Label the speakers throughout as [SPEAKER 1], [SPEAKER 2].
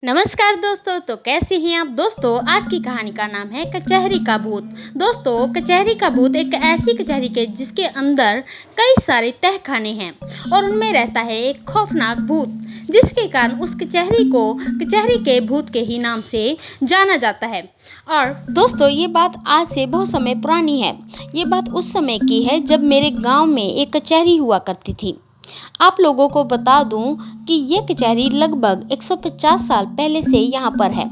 [SPEAKER 1] नमस्कार दोस्तों। तो कैसे हैं आप दोस्तों। आज की कहानी का नाम है कचहरी का भूत। दोस्तों, कचहरी का भूत एक ऐसी कचहरी के जिसके अंदर कई सारे तहखाने हैं और उनमें रहता है एक खौफनाक भूत, जिसके कारण उस कचहरी को कचहरी के भूत के ही नाम से जाना जाता है। और दोस्तों, ये बात आज से बहुत समय पुरानी है। ये बात उस समय की है जब मेरे गांव में एक कचहरी हुआ करती थी। आप लोगों को बता दूं कि ये कचहरी लगभग 150 साल पहले से यहाँ पर है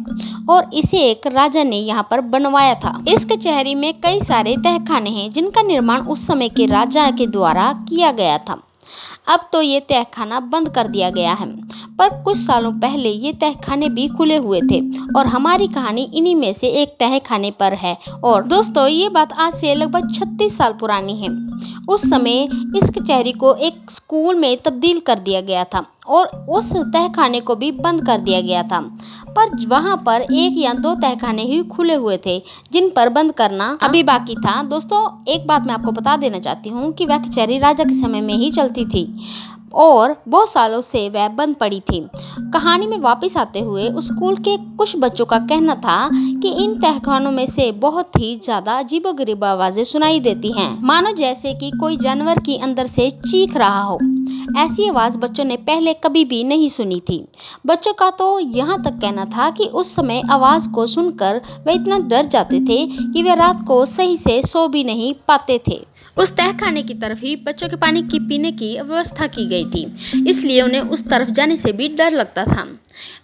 [SPEAKER 1] और इसे एक राजा ने यहाँ पर बनवाया था। इस कचहरी में कई सारे तहखाने हैं जिनका निर्माण उस समय के राजा के द्वारा किया गया था। अब तो ये तहखाना बंद कर दिया गया है, पर कुछ सालों पहले ये तहखाने भी खुले हुए थे और हमारी कहानी इन्हीं में से एक तहखाने पर है। और दोस्तों, ये बात आज से लगभग 36 साल पुरानी है। उस समय इस कचहरी को एक स्कूल में तब्दील कर दिया गया था और उस तहखाने को भी बंद कर दिया गया था, पर वहाँ पर एक या दो तहखाने ही खुले हुए थे जिन पर बंद करना अभी बाकी था। दोस्तों, एक बात मैं आपको बता देना चाहती हूँ कि वह कचहरी राजा के समय में ही चलती थी और बहुत सालों से वह बंद पड़ी थी। कहानी में वापस आते हुए उस स्कूल के कुछ बच्चों का कहना था कि इन तहखानों में से बहुत ही ज्यादा अजीबोगरीब आवाजें सुनाई देती हैं, मानो जैसे कि कोई जानवर की अंदर से चीख रहा हो। ऐसी आवाज बच्चों ने पहले कभी भी नहीं सुनी थी। बच्चों का तो यहाँ तक कहना था कि उस समय आवाज को सुनकर वे इतना डर जाते थे कि वे रात को सही से सो भी नहीं पाते थे। उस तहखाने की तरफ ही बच्चों के पानी की पीने की व्यवस्था की गई थी, इसलिए उन्हें उस तरफ जाने से भी डर लगता था।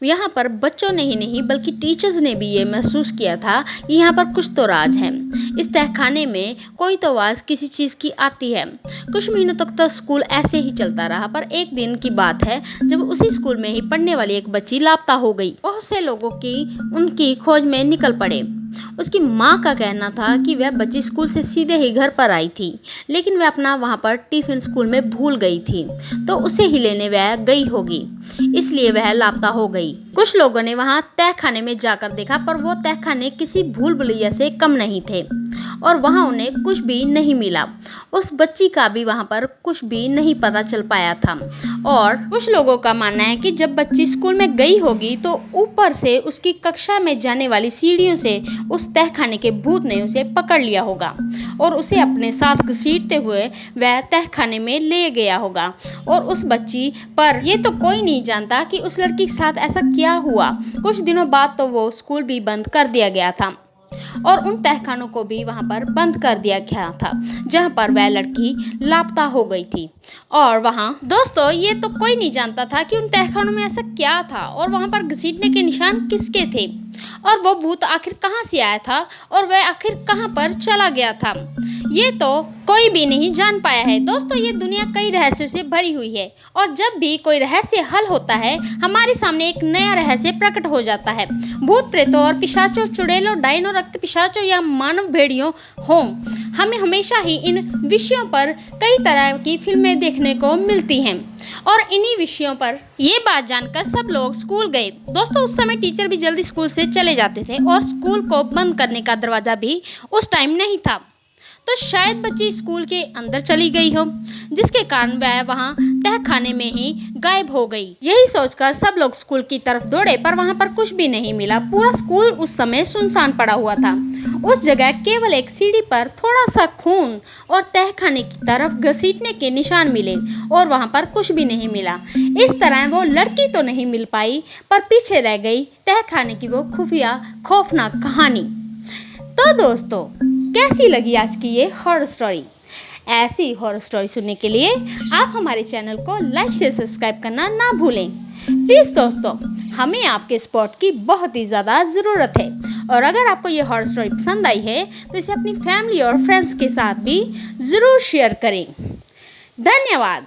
[SPEAKER 1] यहाँ पर बच्चों ने ही नहीं बल्कि टीचर्स ने भी ये महसूस किया था कि यहाँ पर कुछ तो राज है। इस तहखाने में कोई तो आवाज़ किसी चीज़ की आती है। कुछ महीनों तक तो स्कूल ऐसे ही चलता रहा, पर एक दिन की बात है जब उसी स्कूल में ही पढ़ने वाली एक बच्ची लापता हो गई। बहुत से लोगों की उनकी खोज में निकल पड़े। उसकी माँ का कहना था कि वह बच्ची स्कूल से सीधे ही घर पर आई थी, लेकिन वह अपना वहाँ पर टिफिन स्कूल में भूल गई थी, तो उसे ही लेने वह गई होगी, इसलिए वह लापता हो गई। कुछ लोगों ने वहाँ तहखाने में जाकर देखा, पर वो तहखाने किसी भूल भुलैया से कम नहीं थे और वहाँ उन्हें कुछ भी नहीं मिला। उस बच्ची का भी वहाँ पर कुछ भी नहीं पता चल पाया था। और कुछ लोगों का मानना है कि जब बच्ची स्कूल में गई होगी तो ऊपर से उसकी कक्षा में जाने वाली सीढ़ियों से उस तहखाने के भूत ने उसे पकड़ लिया होगा और उसे अपने साथ घसीटते हुए वह तहखाने में ले गया होगा। और उस बच्ची पर ये तो कोई नहीं जानता कि उस लड़की के साथ ऐसा क्या हुआ। कुछ दिनों बाद तो वो स्कूल भी बंद कर दिया गया था और उन तहखानों को भी वहाँ पर बंद कर दिया गया था जहाँ पर वह लड़की लापता हो गई थी। और वहाँ दोस्तों, ये तो कोई नहीं जानता था कि उन तहखानों में ऐसा क्या था और वहाँ पर घसीटने के निशान किसके थे और वो भूत आखिर कहाँ से आया था और वह आखिर कहाँ पर चला गया था, ये तो कोई भी नहीं जान पाया है। दोस्तों, ये दुनिया कई रहस्यों से भरी हुई है और जब भी कोई रहस्य हल होता है हमारे सामने एक नया रहस्य प्रकट हो जाता है। भूत प्रेतों और पिशाचों, चुड़ैलों, डायनों, रक्त पिशाचों या मानव भेड़ियों हों, हमें हमेशा ही इन विषयों पर कई तरह की फिल्में देखने को मिलती हैं और इन्हीं विषयों पर ये बात जानकर सब लोग स्कूल गए। दोस्तों, उस समय टीचर भी जल्दी स्कूल से चले जाते थे और स्कूल को बंद करने का दरवाज़ा भी उस टाइम नहीं था, तो शायद बच्ची स्कूल के अंदर चली गई हो, जिसके कारण वह वहाँ तहखाने में ही गायब हो गई। यही सोचकर सब लोग स्कूल की तरफ दौड़े, पर वहाँ पर कुछ भी नहीं मिला। पूरा स्कूल उस समय सुनसान पड़ा हुआ था। उस जगह केवल एक सीढ़ी पर थोड़ा सा खून और तहखाने की तरफ घसीटने के निशान मिले और वहाँ पर कुछ भी नहीं मिला। इस तरह वो लड़की तो नहीं मिल पाई, पर पीछे रह गई तहखाने की वो खुफिया खौफनाक कहानी। तो दोस्तों, कैसी लगी आज की ये हॉरर स्टोरी? ऐसी हॉरर स्टोरी सुनने के लिए आप हमारे चैनल को लाइक शेयर सब्सक्राइब करना ना भूलें। प्लीज़ दोस्तों, हमें आपके सपोर्ट की बहुत ही ज़्यादा ज़रूरत है और अगर आपको ये हॉरर स्टोरी पसंद आई है तो इसे अपनी फैमिली और फ्रेंड्स के साथ भी ज़रूर शेयर करें। धन्यवाद।